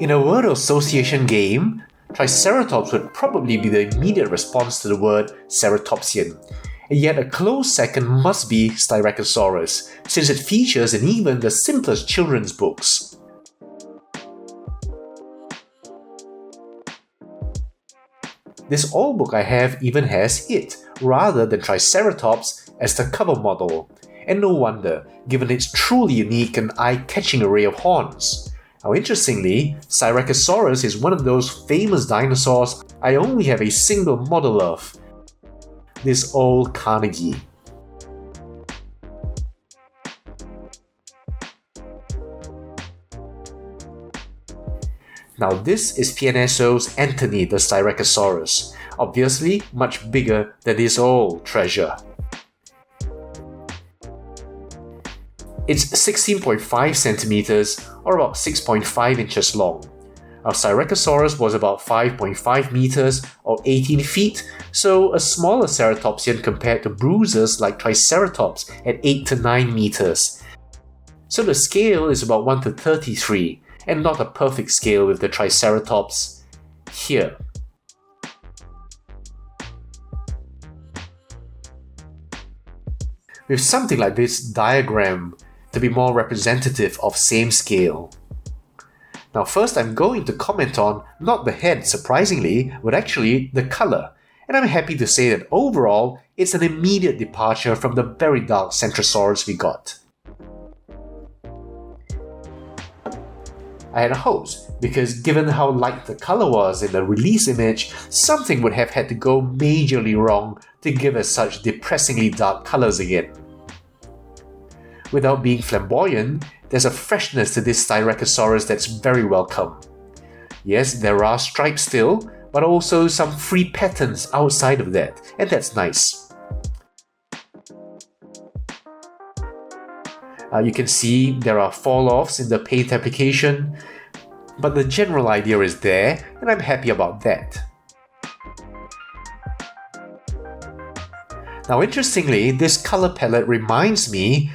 In a word association game, Triceratops would probably be the immediate response to the word ceratopsian, and yet a close second must be Styracosaurus, since it features in even the simplest children's books. This old book I have even has it, rather than Triceratops, as the cover model, and no wonder, given its truly unique and eye-catching array of horns. Now interestingly, Styracosaurus is one of those famous dinosaurs I only have a single model of, this old Carniegie. Now this is PNSO's Anthony the Styracosaurus, obviously much bigger than this old treasure. It's 16.5 centimeters or about 6.5 inches long. Our Styracosaurus was about 5.5 meters or 18 feet, so a smaller ceratopsian compared to bruisers like Triceratops at 8 to 9 meters. So the scale is about 1 to 33, and not a perfect scale with the Triceratops here. With something like this diagram to be more representative of same scale. Now first I'm going to comment on not the head surprisingly, but actually the colour, and I'm happy to say that overall it's an immediate departure from the very dark Centrosaurus we got. I had hopes, because given how light the colour was in the release image, something would have had to go majorly wrong to give us such depressingly dark colours again. Without being flamboyant, there's a freshness to this Styracosaurus that's very welcome. Yes, there are stripes still, but also some free patterns outside of that, and that's nice. You can see there are falloffs in the paint application, but the general idea is there, and I'm happy about that. Now interestingly, this color palette reminds me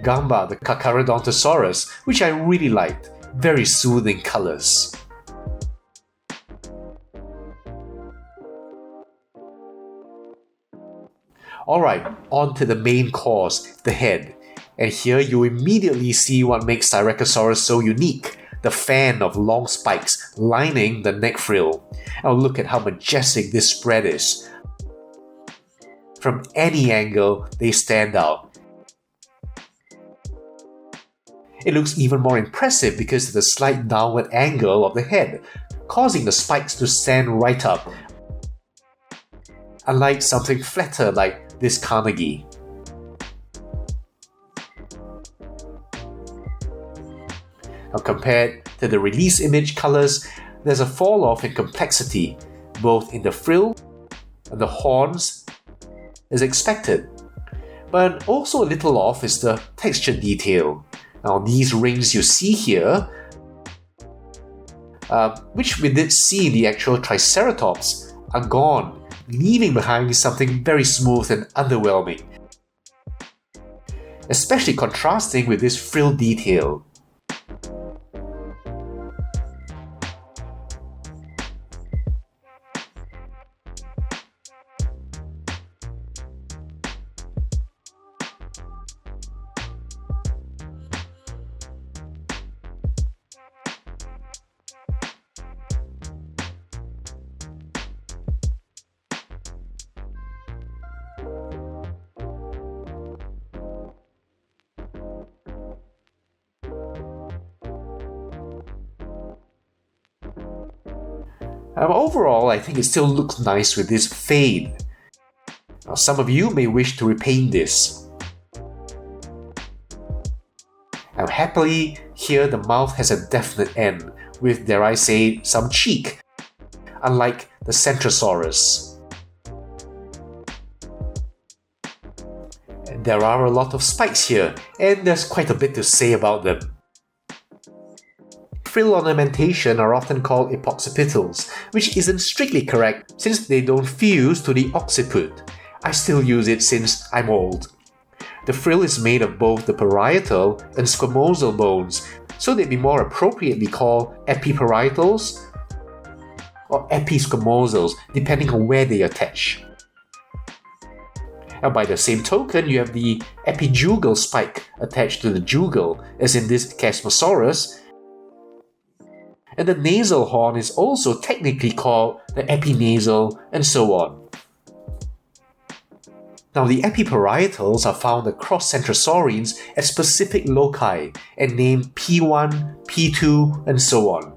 Gamba, the Carcharodontosaurus, which I really liked, very soothing colours. Alright, on to the main course, the head. And here you immediately see what makes Styracosaurus so unique, the fan of long spikes lining the neck frill. Now look at how majestic this spread is. From any angle, they stand out. It looks even more impressive because of the slight downward angle of the head, causing the spikes to stand right up, unlike something flatter like this Carniegie. Now compared to the release image colours, there's a fall off in complexity, both in the frill and the horns as expected. But also a little off is the texture detail. Now these rings you see here, which we did see in the actual Triceratops, are gone, leaving behind something very smooth and underwhelming, especially contrasting with this frill detail. Overall, I think it still looks nice with this fade. Now, some of you may wish to repaint this. Now, happily, here the mouth has a definite end, with, dare I say, some cheek, unlike the Centrosaurus. And there are a lot of spikes here, and there's quite a bit to say about them. Frill ornamentation are often called epoxy which isn't strictly correct since they don't fuse to the occiput. I still use it since I'm old. The frill is made of both the parietal and squamosal bones, so they'd be more appropriately called epiparietals or episquamosals, depending on where they attach. And by the same token, you have the epijugal spike attached to the jugal, as in this Chasmosaurus, and the nasal horn is also technically called the epinasal, and so on. Now, the epiparietals are found across centrosaurines at specific loci and named P1, P2, and so on.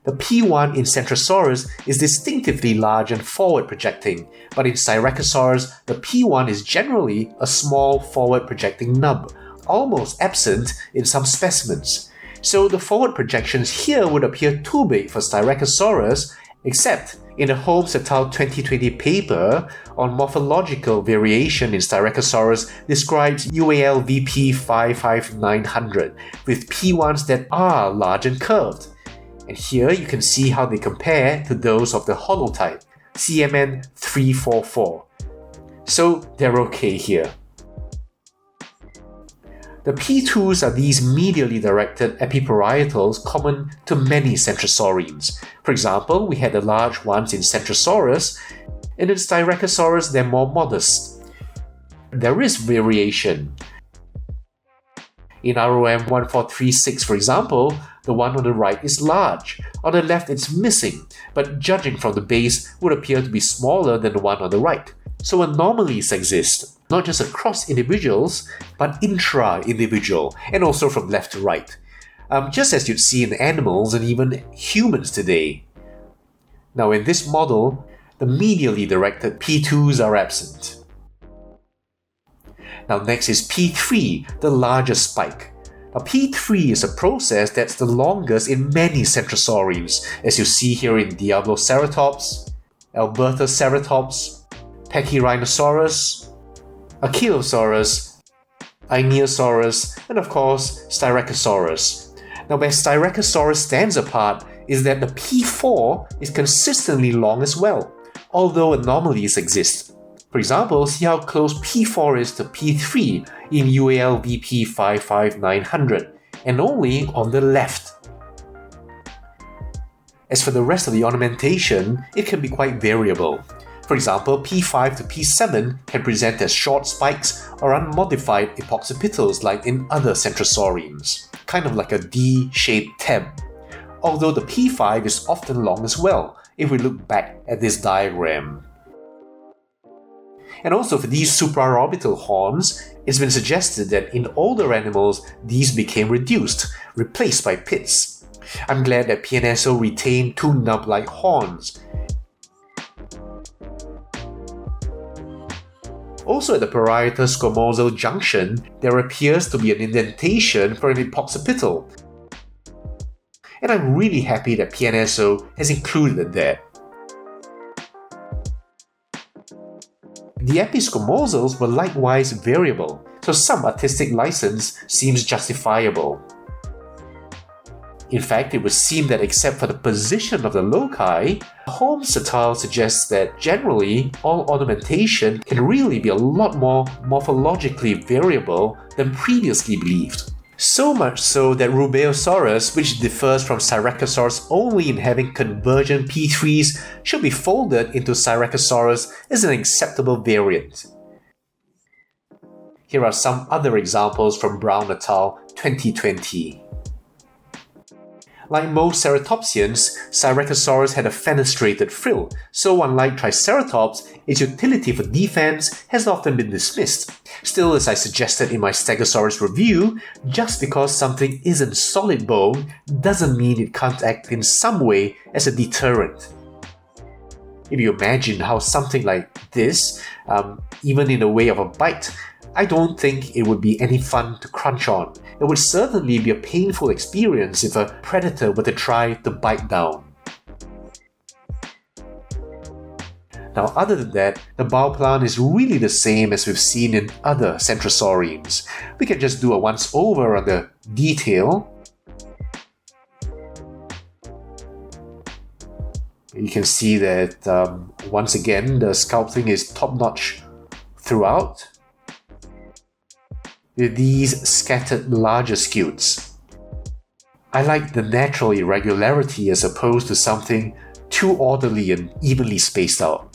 The P1 in Centrosaurus is distinctively large and forward projecting, but in Styracosaurus, the P1 is generally a small forward projecting nub, almost absent in some specimens. So the forward projections here would appear too big for Styracosaurus, except in the Holmes et al. 2020 paper on morphological variation in Styracosaurus describes UAL VP 55900 with P1s that are large and curved. And here you can see how they compare to those of the holotype, CMN 344. So they're okay here. The P2s are these medially directed epiparietals common to many centrosaurines. For example, we had the large ones in Centrosaurus, and in Styracosaurus they're more modest. There is variation. In ROM 1436, for example, the one on the right is large, on the left it's missing, but judging from the base would appear to be smaller than the one on the right. So anomalies exist, not just across individuals, but intra-individual, and also from left to right, just as you'd see in animals and even humans today. Now in this model, the medially directed P2s are absent. Now next is P3, the largest spike. Now P3 is a process that's the longest in many centrosaurines, as you see here in Diabloceratops, Albertoceratops, Pachyrhinosaurus, Ankylosaurus, Ionosaurus, and of course Styracosaurus. Now where Styracosaurus stands apart is that the P4 is consistently long as well, although anomalies exist. For example, see how close P4 is to P3 in UAL VP 55900, and only on the left. As for the rest of the ornamentation, it can be quite variable. For example, P5 to P7 can present as short spikes or unmodified epoxy like in other centrosaurines, kind of like a D-shaped tab, although the P5 is often long as well, if we look back at this diagram. And also for these supraorbital horns, it's been suggested that in older animals, these became reduced, replaced by pits. I'm glad that PNSO retained two nub-like horns. Also at the parieto-squamosal junction, there appears to be an indentation for an epoxy. And I'm really happy that PNSO has included that. The episquamosals were likewise variable, so some artistic license seems justifiable. In fact, it would seem that except for the position of the loci, Holmes et al. Suggests that generally all ornamentation can really be a lot more morphologically variable than previously believed. So much so that Rubeosaurus, which differs from Styracosaurus only in having convergent P3s, should be folded into Styracosaurus as an acceptable variant. Here are some other examples from Brown et al. 2020. Like most ceratopsians, Styracosaurus had a fenestrated frill, so unlike Triceratops, its utility for defense has often been dismissed. Still, as I suggested in my Stegosaurus review, just because something isn't solid bone doesn't mean it can't act in some way as a deterrent. If you imagine how something like this, even in the way of a bite, I don't think it would be any fun to crunch on. It would certainly be a painful experience if a predator were to try to bite down. Now, other than that, the bow plan is really the same as we've seen in other centrosaurines. We can just do a once-over on the detail. You can see that once again the sculpting is top-notch throughout. with these scattered larger scutes. I like the natural irregularity as opposed to something too orderly and evenly spaced out.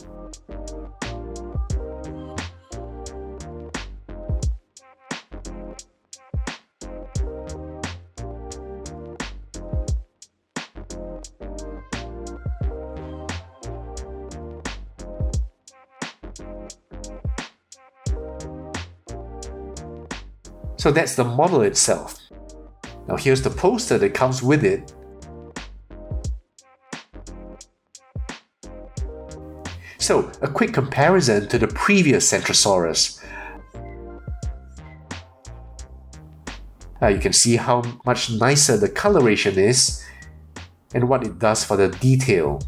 So that's the model itself. Now here's the poster that comes with it. So a quick comparison to the previous Centrosaurus. You can see how much nicer the coloration is and what it does for the detail.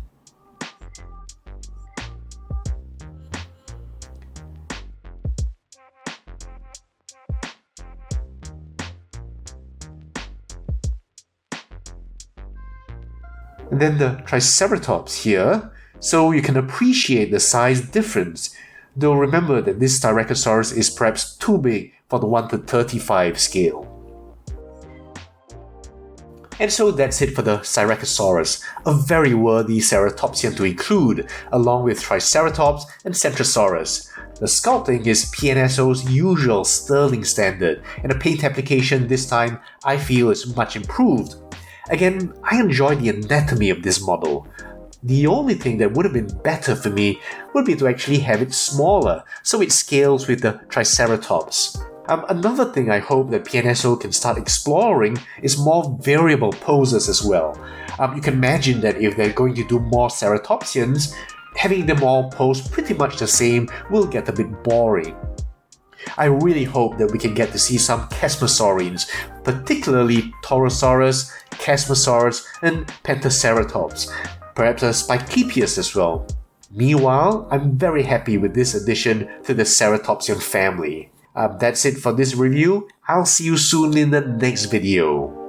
And then the Triceratops here, so you can appreciate the size difference, though remember that this Styracosaurus is perhaps too big for the 1:35 scale. And so that's it for the Styracosaurus, a very worthy ceratopsian to include, along with Triceratops and Centrosaurus. The sculpting is PNSO's usual sterling standard, and the paint application this time I feel is much improved. Again, I enjoy the anatomy of this model. The only thing that would have been better for me would be to actually have it smaller, so it scales with the Triceratops. Another thing I hope that PNSO can start exploring is more variable poses as well. You can imagine that if they're going to do more ceratopsians, having them all pose pretty much the same will get a bit boring. I really hope that we can get to see some chasmosaurines, particularly Torosaurus, Chasmosaurus, and Pentaceratops, perhaps a Spiclepius as well. Meanwhile, I'm very happy with this addition to the ceratopsian family. That's it for this review. I'll see you soon in the next video.